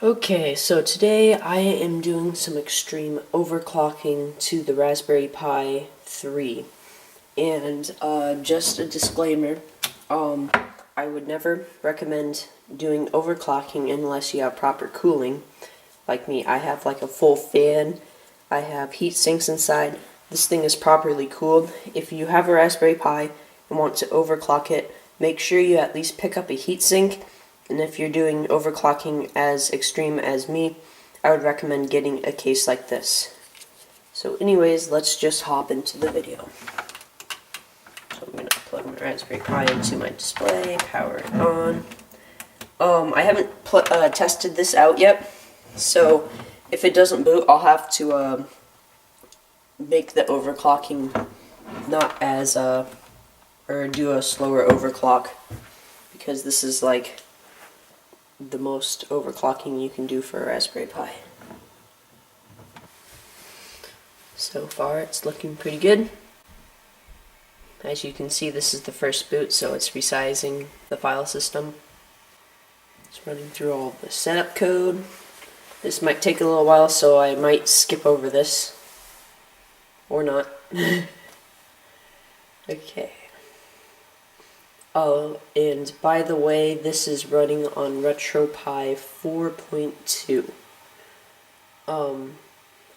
Okay, so today I am doing some extreme overclocking to the Raspberry Pi 3. And just a disclaimer, I would never recommend doing overclocking unless you have proper cooling. Like me, I have like a full fan, I have heat sinks inside. This thing is properly cooled. If you have a Raspberry Pi and want to overclock it, make sure you at least pick up a heatsink. And if you're doing overclocking as extreme as me, I would recommend getting a case like this. So anyways, let's just hop into the video. So I'm going to plug my Raspberry Pi into my display, power it on. I haven't tested this out yet, so if it doesn't boot, I'll have to make the overclocking not as, or do a slower overclock, because this is like the most overclocking you can do for a Raspberry Pi. So far it's looking pretty good. As you can see, this is the first boot, so it's resizing the file system. It's running through all the setup code. This might take a little while, so I might skip over this. Or not. Okay. Oh, and by the way, this is running on RetroPie 4.2.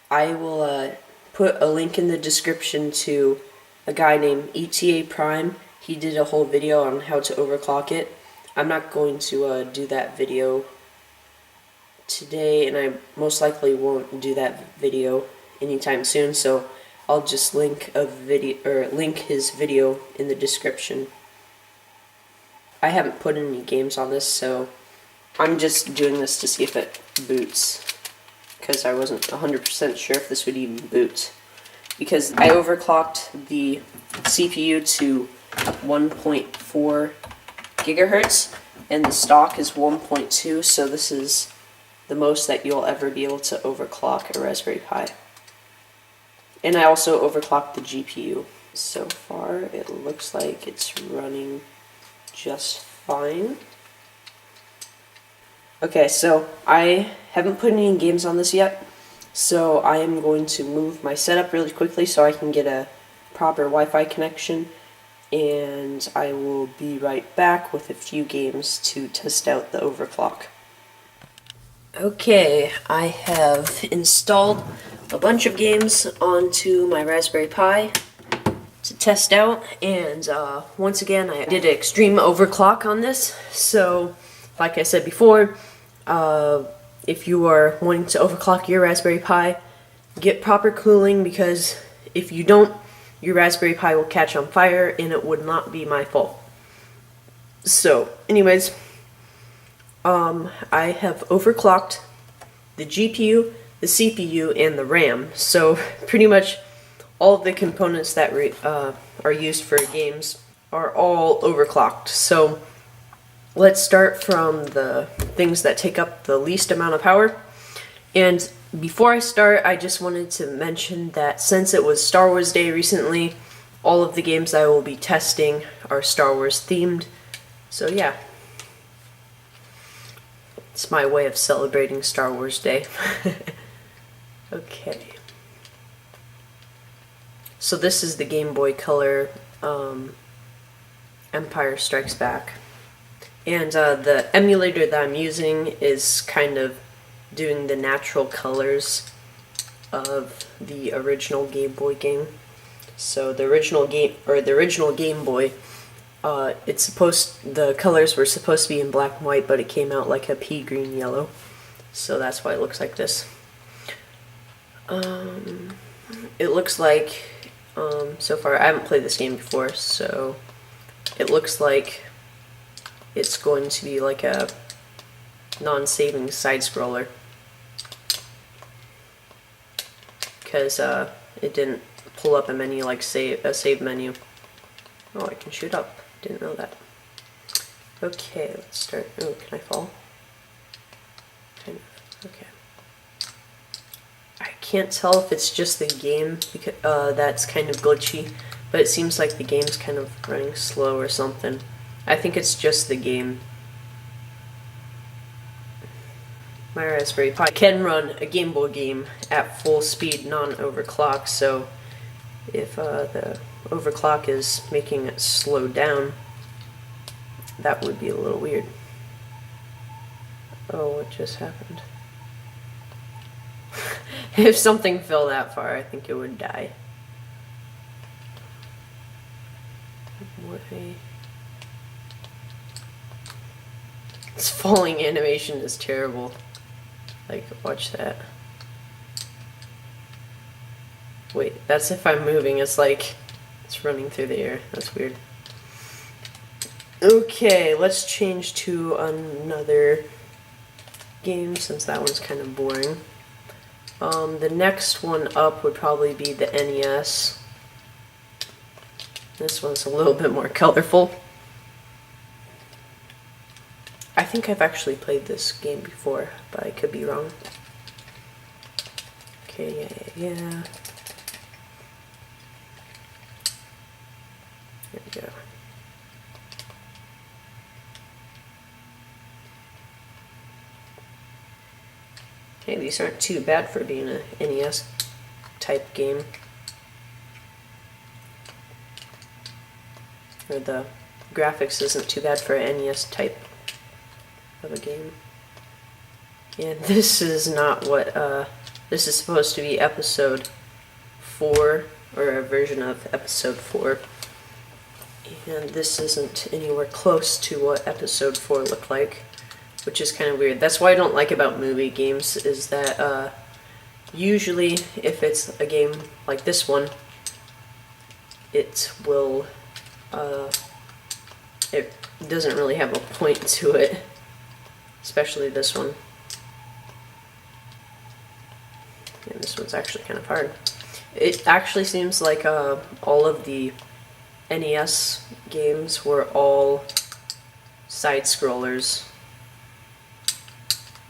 I will put a link in the description to a guy named ETA Prime. He did a whole video on how to overclock it. I'm not going to do that video today, and I most likely won't do that video anytime soon, so I'll just link his video in the description. I haven't put any games on this, so I'm just doing this to see if it boots, because I wasn't 100% sure if this would even boot. Because I overclocked the CPU to 1.4 gigahertz, and the stock is 1.2, so this is the most that you'll ever be able to overclock a Raspberry Pi. And I also overclocked the GPU. So far, it looks like it's running just fine. Okay, so I haven't put any games on this yet, so I am going to move my setup really quickly so I can get a proper Wi-Fi connection, and I will be right back with a few games to test out the overclock. Okay, I have installed a bunch of games onto my Raspberry Pi to test out, and once again I did an extreme overclock on this. So like I said before, if you are wanting to overclock your Raspberry Pi, get proper cooling, because if you don't, your Raspberry Pi will catch on fire, and it would not be my fault. So anyways, I have overclocked the GPU, the CPU, and the RAM. So pretty much all of the components that are used for games are all overclocked. So let's start from the things that take up the least amount of power. And before I start, I just wanted to mention that since it was Star Wars Day recently, all of the games I will be testing are Star Wars themed. So yeah, it's my way of celebrating Star Wars Day. Okay. So this is the Game Boy Color Empire Strikes Back. And the emulator that I'm using is kind of doing the natural colors of the original Game Boy game. So the original Game Boy, the colors were supposed to be in black and white, but it came out like a pea green yellow. So that's why it looks like this. It looks like, so far I haven't played this game before, so it looks like it's going to be like a non-saving side-scroller, because it didn't pull up a menu like a save menu. Oh, I can shoot up. Didn't know that. Okay, let's start. Oh, can I fall? Kind of. Okay. I can't tell if it's just the game because that's kind of glitchy, but it seems like the game's kind of running slow or something. I think it's just the game. my Raspberry Pi can run a Game Boy game at full speed, non-overclock, so if the overclock is making it slow down, that would be a little weird. Oh, what just happened? If something fell that far, I think it would die. This falling animation is terrible. Like, watch that. Wait, that's if I'm moving. It's like, it's running through the air. That's weird. Okay, let's change to another game since that one's kind of boring. The next one up would probably be the NES. This one's a little bit more colorful. I think I've actually played this game before, but I could be wrong. Okay, yeah. There we go. Hey, these aren't too bad for being a NES type game. Or the graphics isn't too bad for an NES type of a game. And this is not what, this is supposed to be episode 4, or a version of episode 4. And this isn't anywhere close to what episode 4 looked like, which is kind of weird. That's what I don't like about movie games, is that usually if it's a game like this one, it will, it doesn't really have a point to it, especially this one. And this one's actually kind of hard. It actually seems like all of the NES games were all side-scrollers.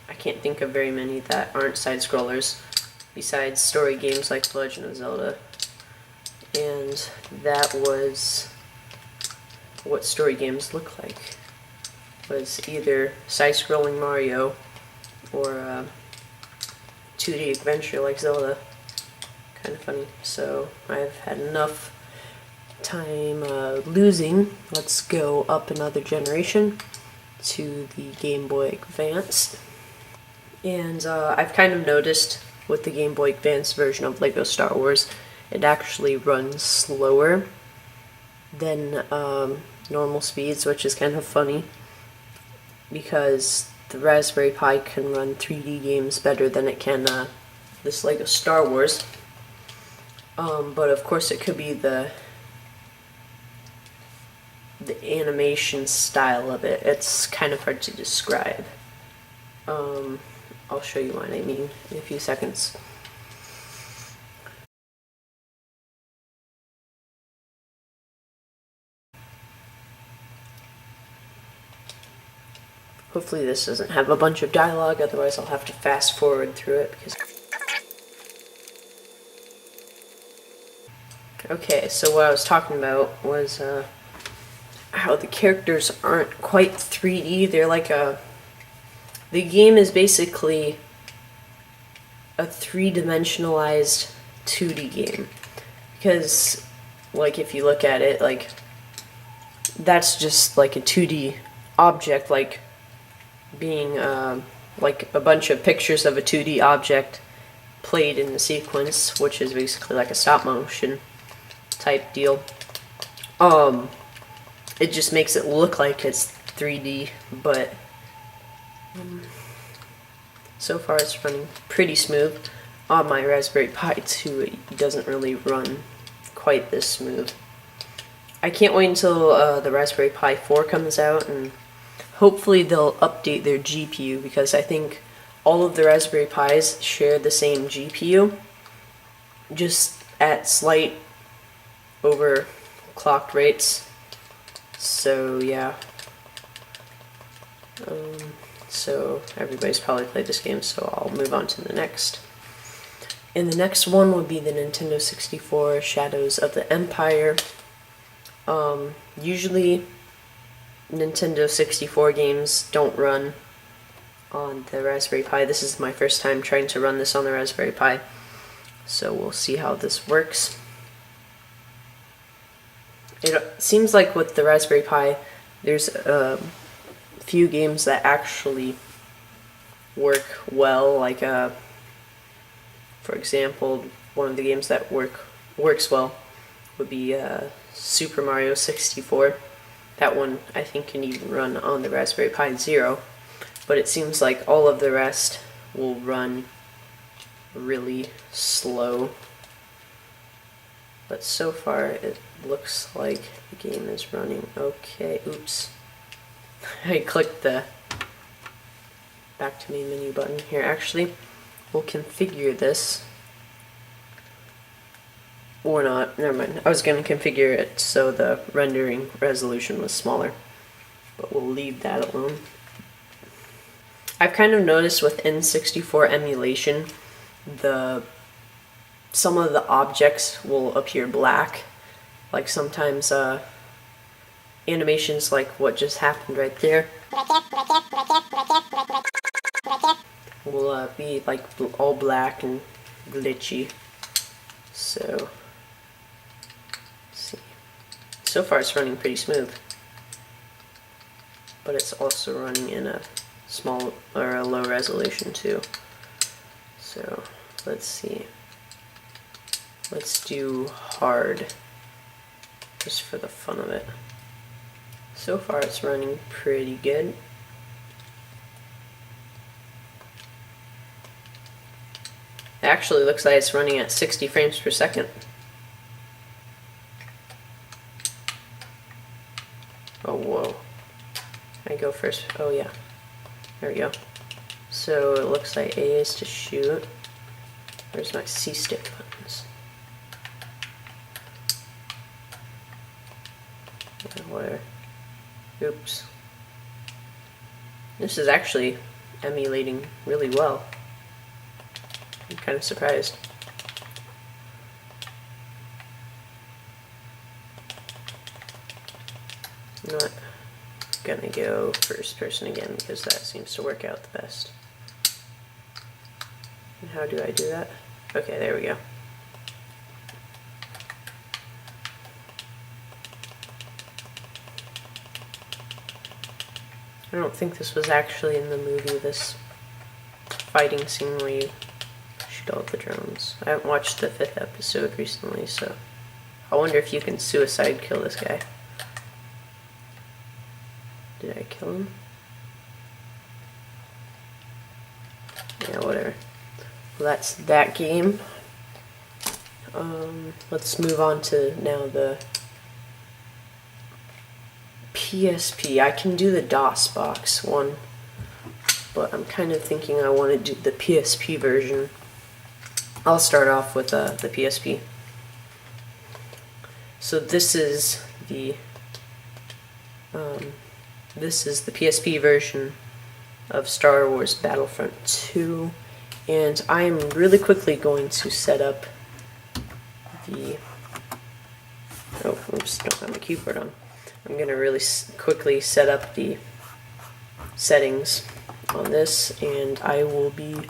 I can't think of very many that aren't side-scrollers, besides story games like The Legend of Zelda. And that was what story games look like. Was either side-scrolling Mario or 2D adventure like Zelda. Kind of funny. So I've had enough time losing. Let's go up another generation to the Game Boy Advance. And I've kind of noticed with the Game Boy Advance version of LEGO Star Wars, it actually runs slower than normal speeds, which is kind of funny because the Raspberry Pi can run 3D games better than it can this LEGO Star Wars. But of course it could be the animation style of it. It's kind of hard to describe. I'll show you what I mean in a few seconds. Hopefully this doesn't have a bunch of dialogue, otherwise I'll have to fast forward through it because... Okay, so what I was talking about was how the characters aren't quite 3D. They're like the game is basically a three-dimensionalized 2D game. Because, like, if you look at it, like, that's just like a 2D object, like being like a bunch of pictures of a 2D object played in the sequence, which is basically like a stop motion type deal. It just makes it look like it's 3D, but so far it's running pretty smooth. On my Raspberry Pi 2, it doesn't really run quite this smooth. I can't wait until the Raspberry Pi 4 comes out, and hopefully they'll update their GPU, because I think all of the Raspberry Pis share the same GPU, just at slight overclocked rates. So yeah. So everybody's probably played this game, so I'll move on to the next. And the next one would be the Nintendo 64 Shadows of the Empire. Usually Nintendo 64 games don't run on the Raspberry Pi. This is my first time trying to run this on the Raspberry Pi, so we'll see how this works. It seems like with the Raspberry Pi, there's a few games that actually work well, like for example, one of the games that works well would be Super Mario 64. That one I think can even run on the Raspberry Pi Zero, but it seems like all of the rest will run really slow. But so far it looks like the game is running okay. Oops. I clicked the back to main menu button here. Actually, we'll configure this. Or not, never mind. I was going to configure it so the rendering resolution was smaller, but we'll leave that alone. I've kind of noticed with N64 emulation, some of the objects will appear black. Like sometimes animations like what just happened right there will be like all black and glitchy. So, let's see. So far it's running pretty smooth, but it's also running in a small or a low resolution too. So let's see. Let's do hard, just for the fun of it. So far it's running pretty good. It actually looks like it's running at 60 frames per second. Oh, whoa. Can I go first? Oh yeah. There we go. So it looks like A is to shoot. Where's my C stick buttons? Where? Oops. This is actually emulating really well. I'm kind of surprised. I'm not gonna go first person again because that seems to work out the best. And how do I do that? Okay, there we go. I don't think this was actually in the movie, this fighting scene where you shoot all the drones. I haven't watched the 5th episode recently, so I wonder if you can suicide kill this guy. Did I kill him? Yeah, whatever. Well, that's that game. Let's move on to now the PSP. I can do the DOS box one, but I'm kind of thinking I want to do the PSP version. I'll start off with the PSP. So this is the PSP version of Star Wars Battlefront 2, and I'm really quickly going to set up the. Oh, oops! Don't have my keyboard on. I'm going to really quickly set up the settings on this, and I will be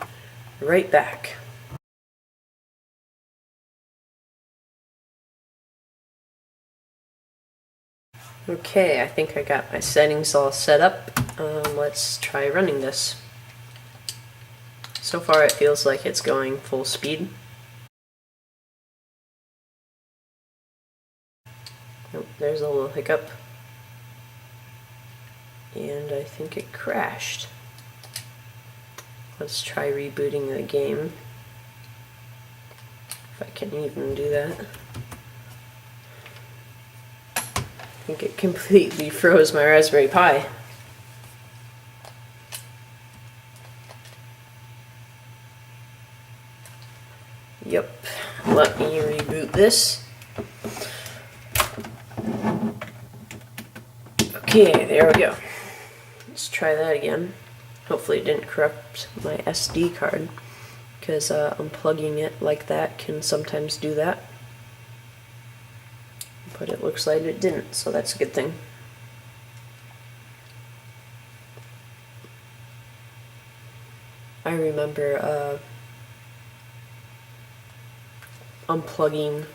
right back. Okay, I think I got my settings all set up. Let's try running this. So far it feels like it's going full speed. Nope, there's a little hiccup. And I think it crashed. Let's try rebooting the game. If I can even do that. I think it completely froze my Raspberry Pi. Yep, let me reboot this. Okay, there we go. Let's try that again. Hopefully it didn't corrupt my SD card, because unplugging it like that can sometimes do that. But it looks like it didn't, so that's a good thing. I remember unplugging,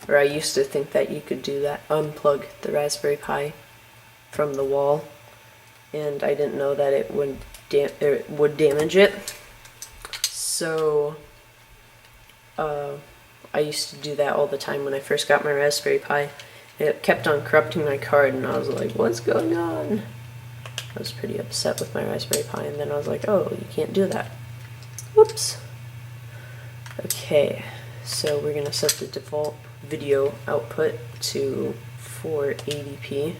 or I used to think that you could do that, unplug the Raspberry Pi from the wall, and I didn't know that it would damage it. So I used to do that all the time when I first got my Raspberry Pi. It kept on corrupting my card, and I was like, what's going on? I was pretty upset with my Raspberry Pi, and then I was like, oh, you can't do that. Whoops. Okay, so we're gonna set the default video output to 480p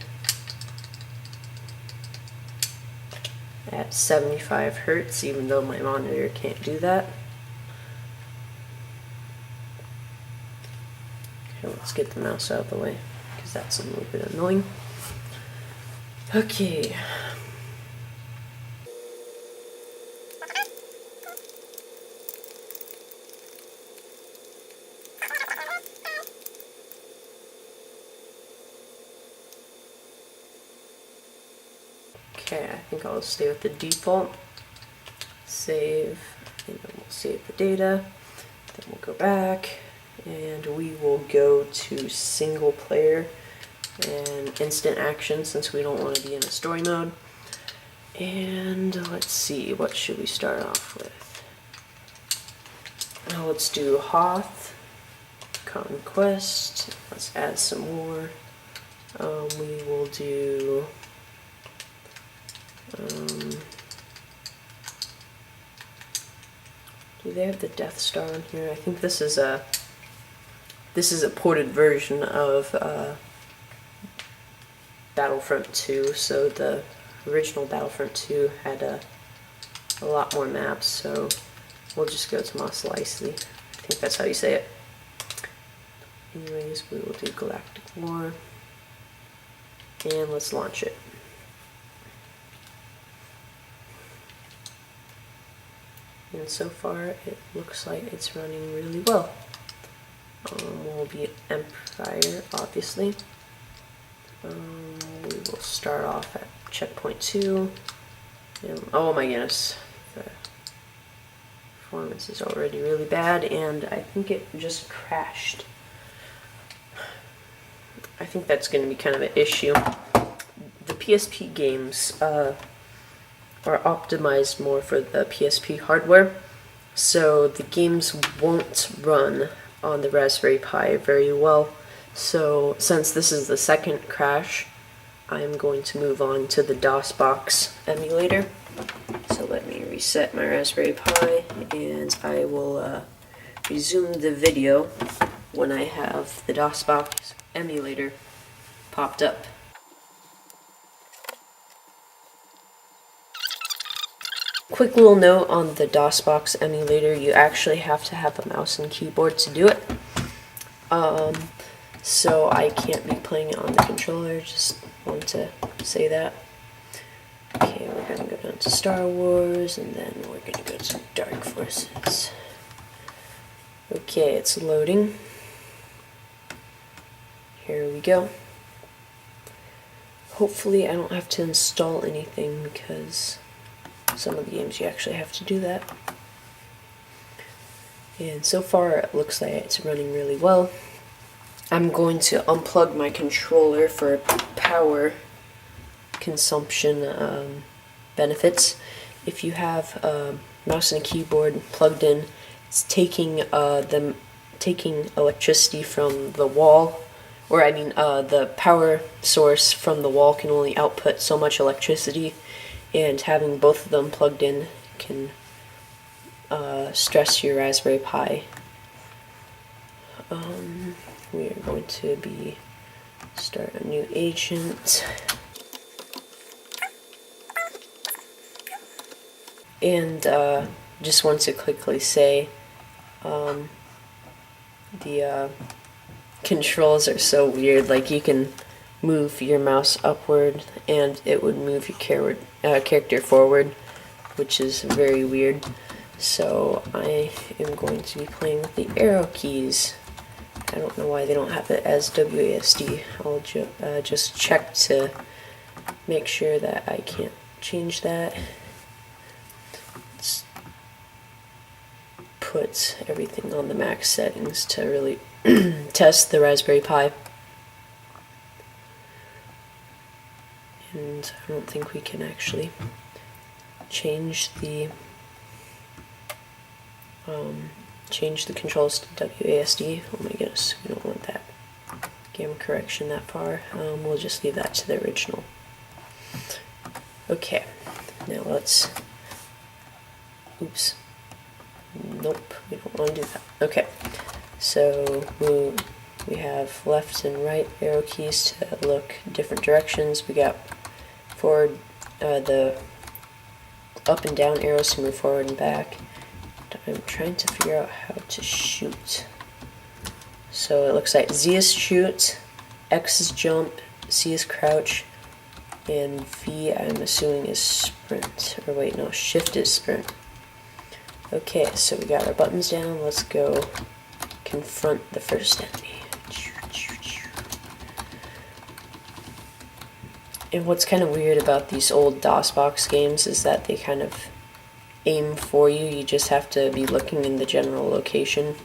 at 75 Hertz, even though my monitor can't do that. Okay, let's get the mouse out of the way, because that's a little bit annoying. Okay. Okay, I think I'll stay with the default. Save, and then we'll save the data. Then we'll go back, and we will go to single player and instant action since we don't want to be in a story mode. And let's see, what should we start off with? Now let's do Hoth, Conquest. Let's add some more. We will do do they have the Death Star on here? I think this is a ported version of Battlefront 2. So the original Battlefront 2 had a lot more maps. So we'll just go to Mos Eisley. I think that's how you say it. Anyways, we will do Galactic War, and let's launch it. And so far, it looks like it's running really well. We'll be Empire, obviously. We will start off at checkpoint 2. And, oh my goodness, the performance is already really bad, and I think it just crashed. I think that's going to be kind of an issue. The PSP games are optimized more for the PSP hardware, so the games won't run on the Raspberry Pi very well. So since this is the second crash, I'm going to move on to the DOSBox emulator. So let me reset my Raspberry Pi, and I will resume the video when I have the DOSBox emulator popped up. Quick little note on the DOSBox emulator, you actually have to have a mouse and keyboard to do it. So I can't be playing it on the controller, just want to say that. Okay, we're going to go down to Star Wars, and then we're going to go to Dark Forces. Okay, it's loading. Here we go. Hopefully I don't have to install anything, because some of the games you actually have to do that. And so far it looks like it's running really well. I'm going to unplug my controller for power consumption benefits. If you have a mouse and a keyboard plugged in, it's taking electricity from the wall, or I mean the power source from the wall can only output so much electricity, and having both of them plugged in can stress your Raspberry Pi. We are going to start a new agent. And just want to quickly say, the controls are so weird. Like, you can move your mouse upward and it would move your character forward, which is very weird. So I am going to be playing with the arrow keys. I don't know why they don't have it as WASD. I'll just check to make sure that I can't change that. Let's put everything on the max settings to really test the Raspberry Pi. And I don't think we can actually change the controls to WASD. Oh my goodness, we don't want that gamma correction that far. We'll just leave that to the original. Okay, now let's, oops, nope, we don't want to do that. Okay, so we have left and right arrow keys to look different directions. We got forward, the up and down arrows to move forward and back. I'm trying to figure out how to shoot. So it looks like Z is shoot, X is jump, C is crouch, and V I'm assuming is sprint. Or wait, no, shift is sprint. Okay, so we got our buttons down. Let's go confront the first enemy. And what's kind of weird about these old DOSBox games is that they kind of aim for you. You just have to be looking in the general location.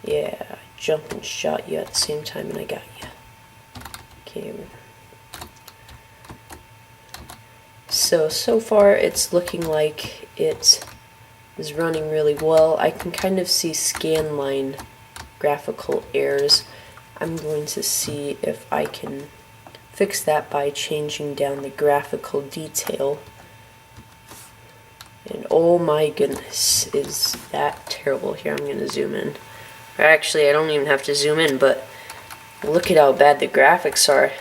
Yeah, I jumped and shot you at the same time and I got you. Okay. So far it's looking like it is running really well. I can kind of see scanline graphical errors. I'm going to see if I can fix that by changing down the graphical detail. And oh my goodness, is that terrible. Here, I'm going to zoom in. Or actually, I don't even have to zoom in, but look at how bad the graphics are.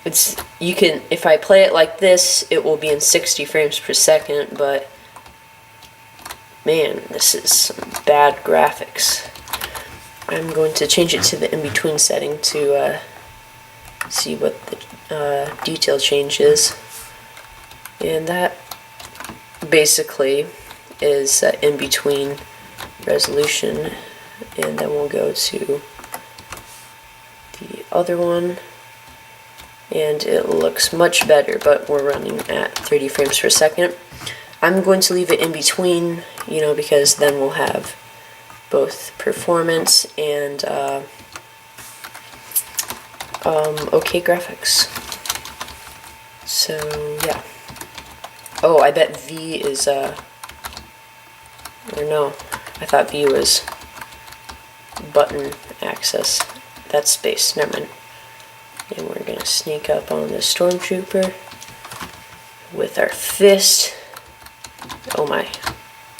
If I play it like this, it will be in 60 frames per second, but man, this is some bad graphics. I'm going to change it to the in-between setting to see what the detail change is. And that basically is in-between resolution. And then we'll go to the other one. And it looks much better, but we're running at 30 frames per second. I'm going to leave it in between, because then we'll have both performance and okay graphics. So yeah. Oh, I bet V is or no, I thought V was button access. That's space. Never mind. And we're gonna sneak up on the stormtrooper with our fist. Oh my.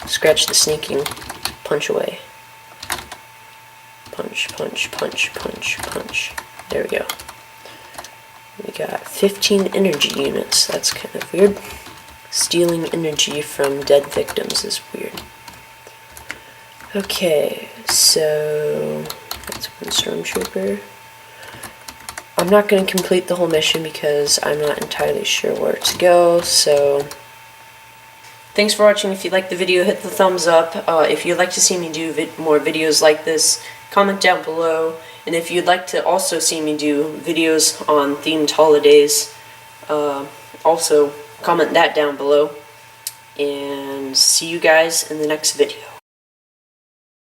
Scratch the sneaking. Punch away. Punch, punch, punch, punch, punch. There we go. We got 15 energy units. That's kind of weird. Stealing energy from dead victims is weird. Okay, so that's one stormtrooper. I'm not going to complete the whole mission because I'm not entirely sure where to go, so thanks for watching. If you liked the video, hit the thumbs up. If you'd like to see me do more videos like this, comment down below. And if you'd like to also see me do videos on themed holidays, also comment that down below. And see you guys in the next video.